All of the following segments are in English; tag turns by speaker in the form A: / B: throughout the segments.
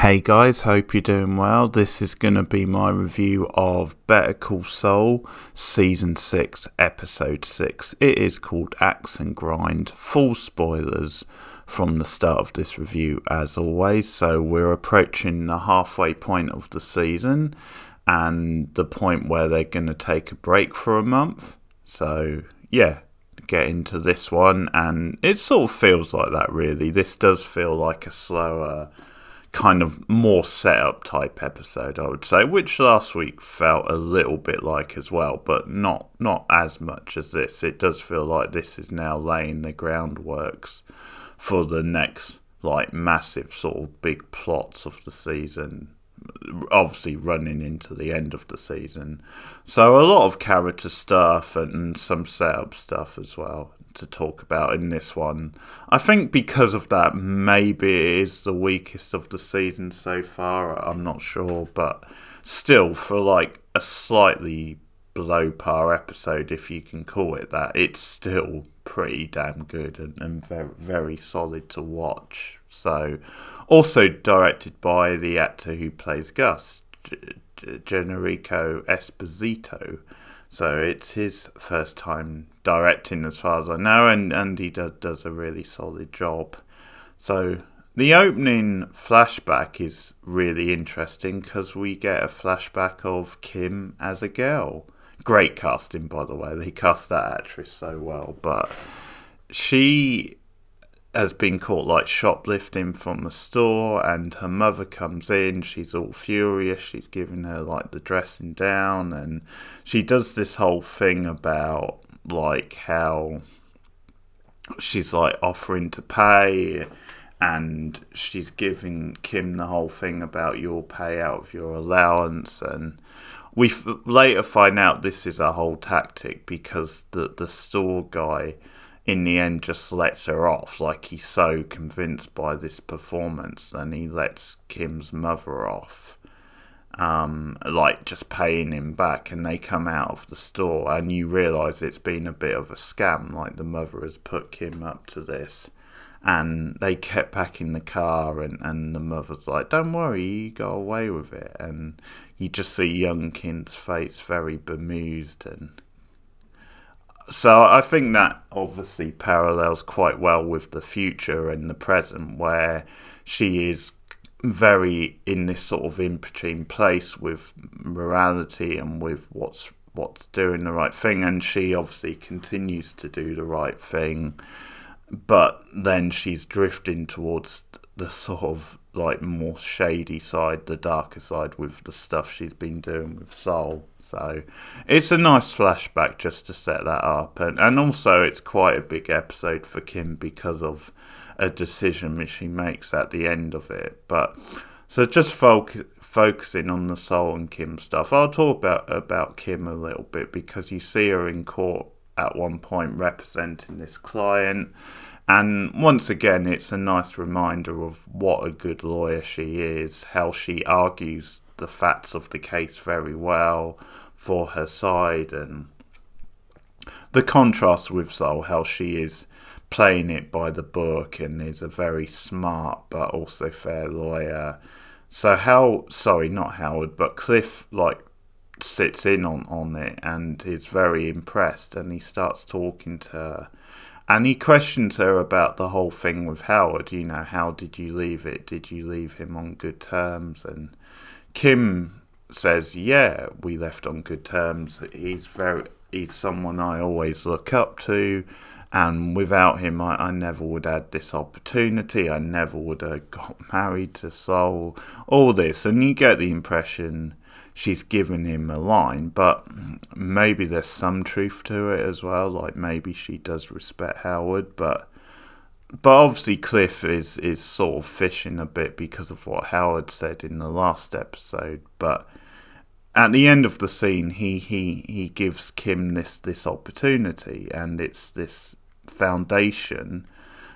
A: Hey guys, hope you're doing well. This is going to be my review of Better Call Saul, Season 6, Episode 6. It is called Axe and Grind. Full spoilers from the start of this review as always. So we're approaching the halfway point of the season and the point where they're going to take a break for a month. So yeah, get into this one, and it sort of feels like that really. This does feel like a slower, kind of more setup type episode, I would say, which last week felt a little bit like as well, but not as much as this. It does feel like this is now laying the groundworks for the next like massive sort of big plots of the season, obviously running into the end of the season. So a lot of character stuff and some setup stuff as well to talk about in this one. I think because of that, maybe it is the weakest of the season so far. I'm not sure, but still, for like a slightly below par episode, if you can call it that, it's still pretty damn good and very, very solid to watch. So, also directed by the actor who plays Gus, Generico Esposito. So it's his first time directing as far as I know, and he does a really solid job. So the opening flashback is really interesting because we get a flashback of Kim as a girl. Great casting, by the way. They cast that actress so well. But she has been caught like shoplifting from the store, and her mother comes in. She's all furious. She's giving her like the dressing down, and she does this whole thing about like how she's like offering to pay, and she's giving Kim the whole thing about you'll pay out of your allowance. And we later find out this is a whole tactic because the store guy in the end just lets her off. Like, he's so convinced by this performance, and he lets Kim's mother off, like just paying him back, and they come out of the store and you realise it's been a bit of a scam. Like, the mother has put Kim up to this, and they kept back in the car, and the mother's like, don't worry, you got away with it. And you just see young Kim's face very bemused. And so I think that obviously parallels quite well with the future and the present, where she is very in this sort of in-between place with morality and with what's doing the right thing. And she obviously continues to do the right thing, but then she's drifting towards the sort of like more shady side, the darker side, with the stuff she's been doing with Saul. So it's a nice flashback just to set that up, and also it's quite a big episode for Kim because of a decision which she makes at the end of it. But so just focusing on the Saul and Kim stuff, I'll talk about Kim a little bit because you see her in court at one point representing this client. And once again, it's a nice reminder of what a good lawyer she is, how she argues the facts of the case very well for her side, and the contrast with Saul, how she is playing it by the book and is a very smart but also fair lawyer. So not Howard, but Cliff like sits in on it and is very impressed, and he starts talking to her. And he questions her about the whole thing with Howard. You know, how did you leave it? Did you leave him on good terms? And Kim says, yeah, we left on good terms. He's someone I always look up to. And without him, I never would have had this opportunity. I never would have got married to Saul. All this. And you get the impression she's given him a line, but maybe there's some truth to it as well. Like, maybe she does respect Howard, but obviously Cliff is sort of fishing a bit because of what Howard said in the last episode. But at the end of the scene, he gives Kim this opportunity, and it's this foundation.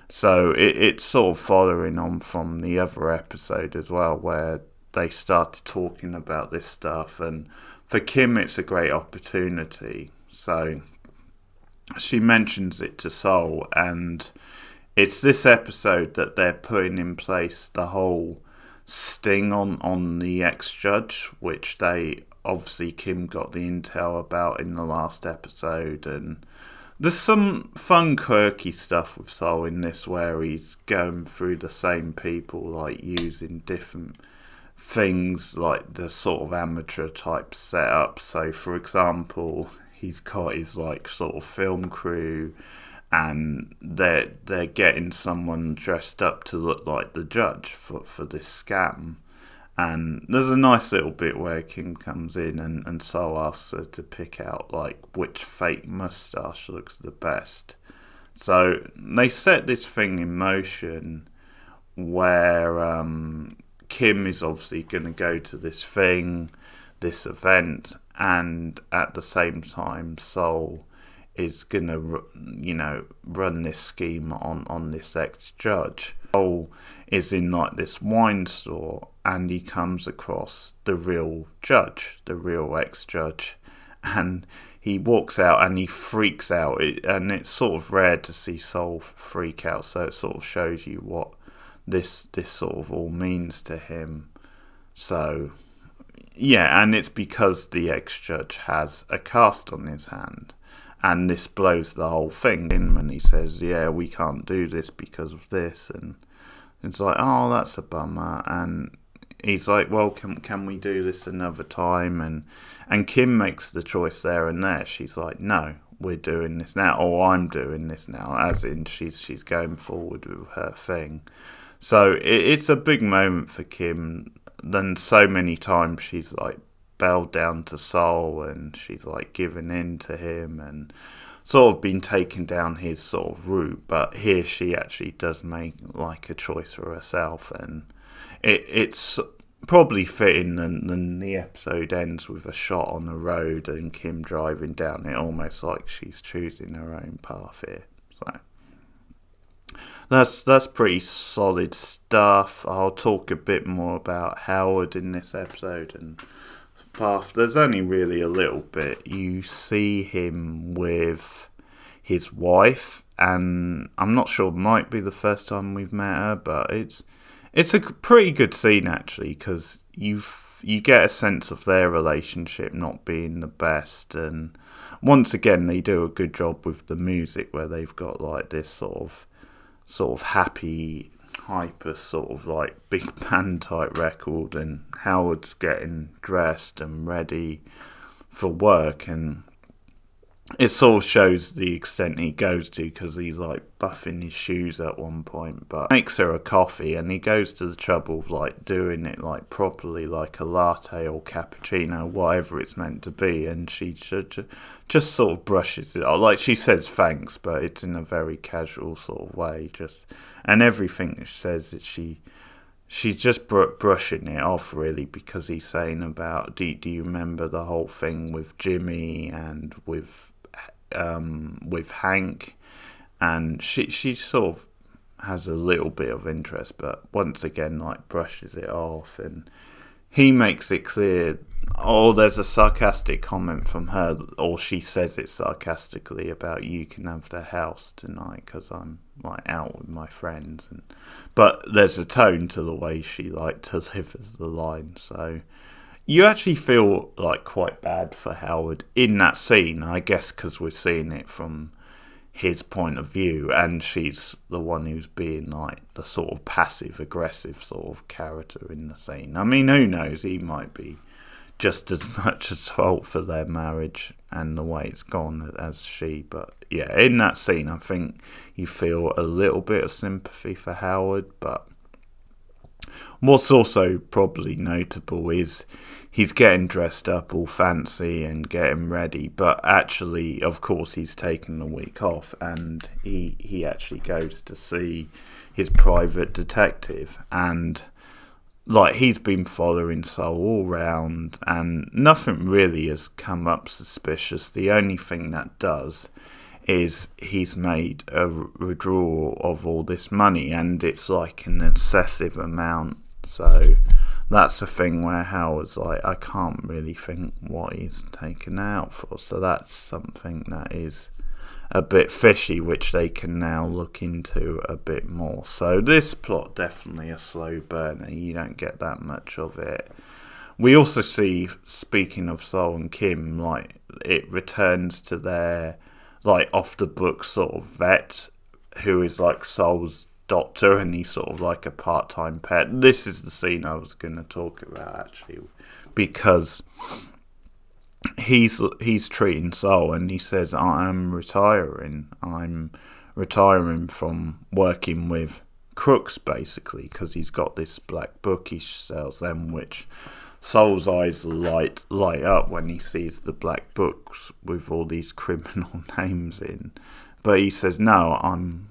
A: So it's sort of following on from the other episode as well, where they started talking about this stuff, and for Kim it's a great opportunity. So she mentions it to Saul, and it's this episode that they're putting in place the whole sting on the ex-judge, which they obviously Kim got the intel about in the last episode. And there's some fun quirky stuff with Saul in this where he's going through the same people, like using different things, like the sort of amateur type setup. So for example, he's got his like sort of film crew, and they're getting someone dressed up to look like the judge for this scam. And there's a nice little bit where Kim comes in and Saul asks her to pick out like which fake moustache looks the best. So they set this thing in motion where Kim is obviously going to go to this event, and at the same time Saul is going to, run this scheme on this ex-judge. Saul is in like this wine store, and he comes across the real judge, the real ex-judge, and he walks out and he freaks out. And it's sort of rare to see Saul freak out, so it sort of shows you what this sort of all means to him. So yeah, and it's because the ex-judge has a cast on his hand. And this blows the whole thing in when he says, yeah, we can't do this because of this. And it's like, oh, that's a bummer. And he's like, well, can we do this another time? And Kim makes the choice there and there. She's like, no, we're doing this now. Or I'm doing this now. As in she's going forward with her thing. So it's a big moment for Kim. Then so many times she's like, bowed down to Saul, and she's like given in to him and sort of been taken down his sort of route. But here she actually does make like a choice for herself, and it's probably fitting that the episode ends with a shot on the road and Kim driving down it, almost like she's choosing her own path here. So that's pretty solid stuff. I'll talk a bit more about Howard in this episode and path. There's only really a little bit. You see him with his wife, and I'm not sure, it might be the first time we've met her, but it's a pretty good scene actually, because you get a sense of their relationship not being the best. And once again they do a good job with the music, where they've got like this sort of happy, hyper sort of like big band type record, and Howard's getting dressed and ready for work, and it sort of shows the extent he goes to, because he's like buffing his shoes at one point, but makes her a coffee, and he goes to the trouble of like doing it like properly, like a latte or cappuccino, whatever it's meant to be, and she just sort of brushes it off. Like she says thanks, but it's in a very casual sort of way, and everything that she says that she's just brushing it off really, because he's saying about do you remember the whole thing with Jimmy and with Hank, and she sort of has a little bit of interest, but once again like brushes it off. And he makes it clear, there's a sarcastic comment from her, or she says it sarcastically, about you can have the house tonight because I'm like out with my friends, but there's a tone to the way she like delivers the line, so you actually feel like quite bad for Howard in that scene, I guess, because we're seeing it from his point of view, and she's the one who's being like the sort of passive aggressive sort of character in the scene. I mean, who knows, he might be just as much at fault for their marriage and the way it's gone as she. But yeah, in that scene I think you feel a little bit of sympathy for Howard. But what's also probably notable is he's getting dressed up all fancy and getting ready, but actually, of course, he's taken the week off, and he actually goes to see his private detective, and like he's been following Saul all round, and nothing really has come up suspicious. The only thing that does is he's made a withdrawal of all this money, and it's like an excessive amount. So that's a thing where Howard's like, I can't really think what he's taken out for. So that's something that is a bit fishy, which they can now look into a bit more. So this plot definitely a slow burner. You don't get that much of it. We also see, speaking of Saul and Kim, like it returns to their like off the book sort of vet, who is like Saul's doctor, and he's sort of like a part-time pet. This is the scene I was going to talk about actually, because he's treating Saul, and he says, I'm retiring from working with crooks, basically, because he's got this black book he sells them, which Saul's eyes light up when he sees the black books with all these criminal names in. But he says, no, I'm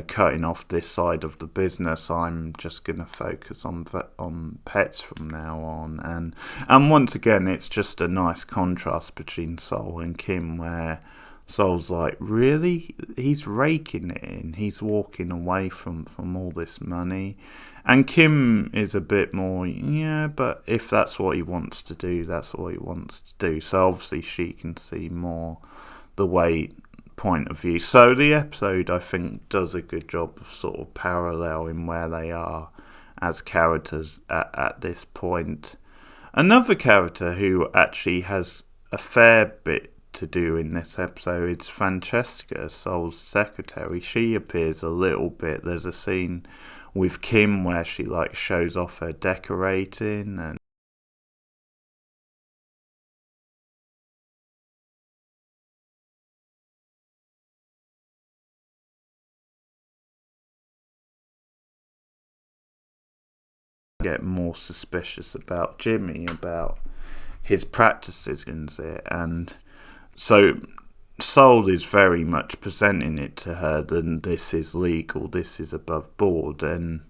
A: cutting off this side of the business. I'm just going to focus on pets from now on. And once again, it's just a nice contrast between Saul and Kim, where Saul's like, really? He's raking it in. He's walking away from all this money. And Kim is a bit more, yeah, but if that's what he wants to do, that's what he wants to do. So obviously she can see more the point of view. So the episode, I think, does a good job of sort of paralleling where they are as characters at this point. Another character who actually has a fair bit to do in this episode is Francesca, Saul's secretary. She appears a little bit. There's a scene with Kim where she like shows off her decorating and get more suspicious about Jimmy, about his practices, and so Saul is very much presenting it to her that this is legal, this is above board, and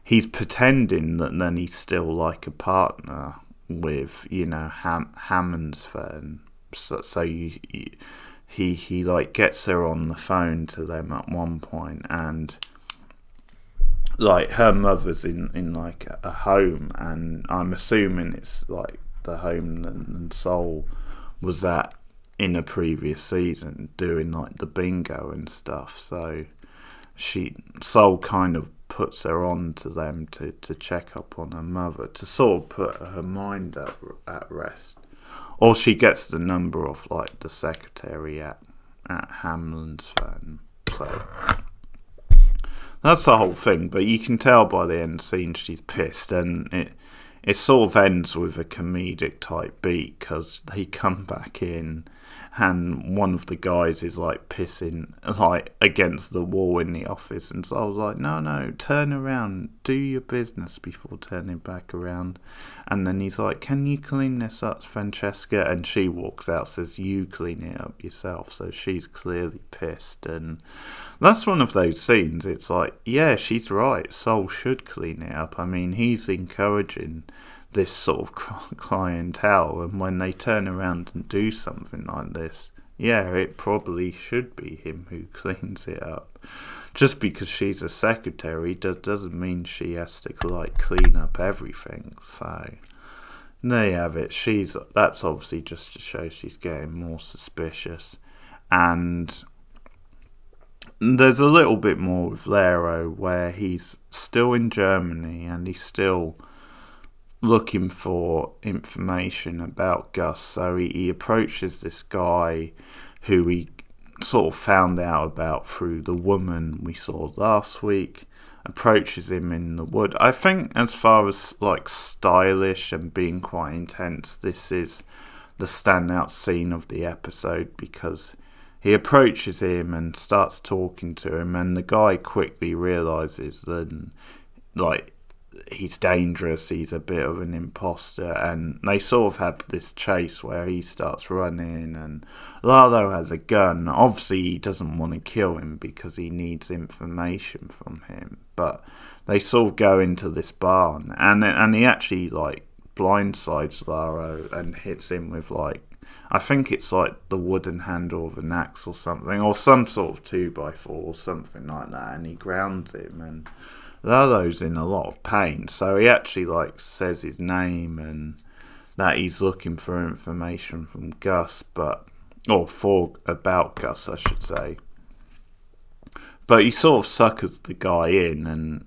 A: he's pretending that then he's still like a partner with, Hammond's firm. So he like gets her on the phone to them at one point, and like her mother's in like a home, and I'm assuming it's like the home that Saul was at in a previous season doing like the bingo and stuff. So Saul kind of puts her on to them to check up on her mother, to sort of put her mind at rest. Or she gets the number of like the secretary at Hamlin's firm. So that's the whole thing, but you can tell by the end scene she's pissed, and it sort of ends with a comedic type beat, because they come back in and one of the guys is like pissing like against the wall in the office, and so I was like, no, turn around, do your business before turning back around. And then he's like, can you clean this up, Francesca? And she walks out, says, you clean it up yourself. So she's clearly pissed, and that's one of those scenes, it's like, yeah, she's right, Saul should clean it up. I mean, he's encouraging this sort of clientele, and when they turn around and do something like this, yeah, it probably should be him who cleans it up. Just because she's a secretary doesn't mean she has to like clean up everything. So there you have it. That's obviously just to show she's getting more suspicious. And there's a little bit more with Lero, where he's still in Germany and he's still looking for information about Gus. So he approaches this guy who he sort of found out about through the woman we saw last week, approaches him in the wood. I think as far as like stylish and being quite intense, this is the standout scene of the episode, because he approaches him and starts talking to him, and the guy quickly realises that like he's dangerous, he's a bit of an imposter, and they sort of have this chase where he starts running, and Lalo has a gun. Obviously he doesn't want to kill him because he needs information from him, but they sort of go into this barn, and he actually like blindsides Laro and hits him with like, I think it's like the wooden handle of an axe or something, or some sort of 2x4 or something like that, and he grounds him, and Lalo's in a lot of pain. So he actually like says his name and that he's looking for information from Gus, but or for about Gus, I should say. But he sort of suckers the guy in, and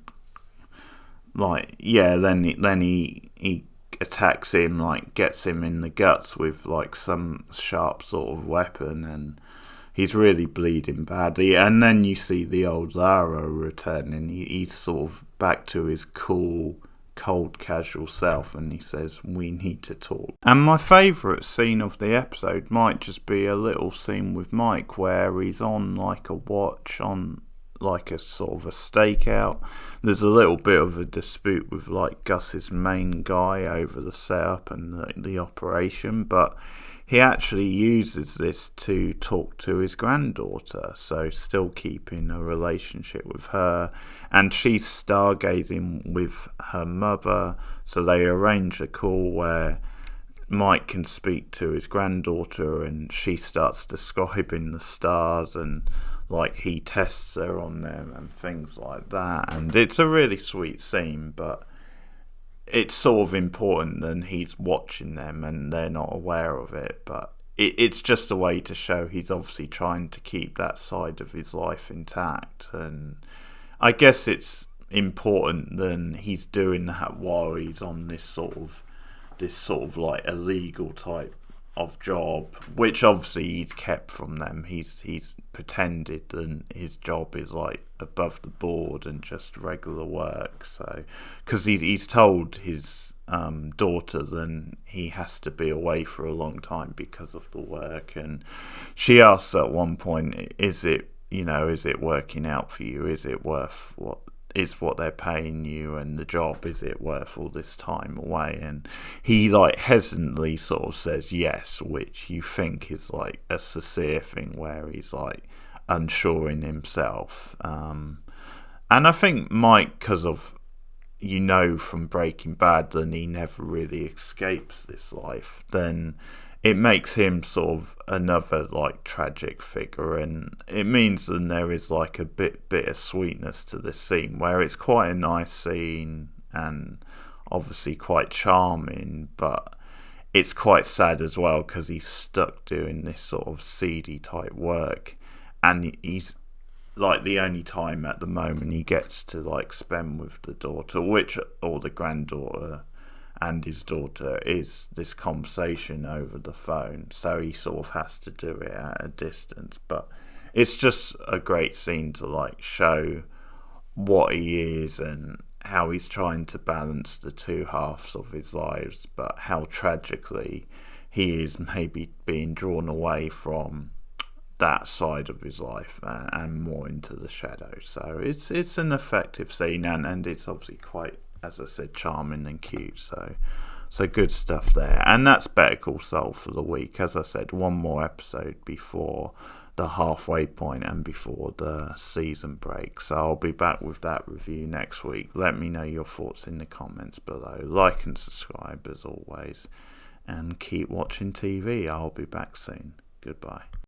A: then he attacks him, like gets him in the guts with like some sharp sort of weapon, and he's really bleeding badly. And then you see the old Lara returning. He's sort of back to his cool, cold, casual self, and he says, "We need to talk." And my favourite scene of the episode might just be a little scene with Mike where he's on like a watch on like a sort of a stakeout. There's a little bit of a dispute with like Gus's main guy over the setup and the operation, but he actually uses this to talk to his granddaughter, so still keeping a relationship with her, and she's stargazing with her mother, so they arrange a call where Mike can speak to his granddaughter, and she starts describing the stars, and like he tests her on them and things like that. And it's a really sweet scene, but it's sort of important that he's watching them and they're not aware of it. But it's just a way to show he's obviously trying to keep that side of his life intact. And I guess it's important that he's doing that while he's on this sort of like illegal type of job, which obviously he's kept from them. He's pretended that his job is like above the board and just regular work. So, because he's told his daughter that he has to be away for a long time because of the work, and she asks at one point, "Is it working out for you? Is it worth what they're paying you, and the job, is it worth all this time away?" And he like hesitantly sort of says yes, which you think is like a sincere thing where he's like unsure in himself. And I think Mike, because of from Breaking Bad that he never really escapes this life, then it makes him sort of another like tragic figure, and it means that there is like a bit of sweetness to this scene where it's quite a nice scene and obviously quite charming, but it's quite sad as well because he's stuck doing this sort of seedy type work, and he's like the only time at the moment he gets to like spend with the daughter, or the granddaughter, and his daughter, is this conversation over the phone, so he sort of has to do it at a distance. But it's just a great scene to like show what he is and how he's trying to balance the two halves of his lives, but how tragically he is maybe being drawn away from that side of his life and more into the shadow. So it's an effective scene, and it's obviously quite, as I said, charming and cute. So good stuff there. And that's Better Call Saul for the week. As I said, one more episode before the halfway point and before the season break. So I'll be back with that review next week. Let me know your thoughts in the comments below. Like and subscribe as always. And keep watching TV. I'll be back soon. Goodbye.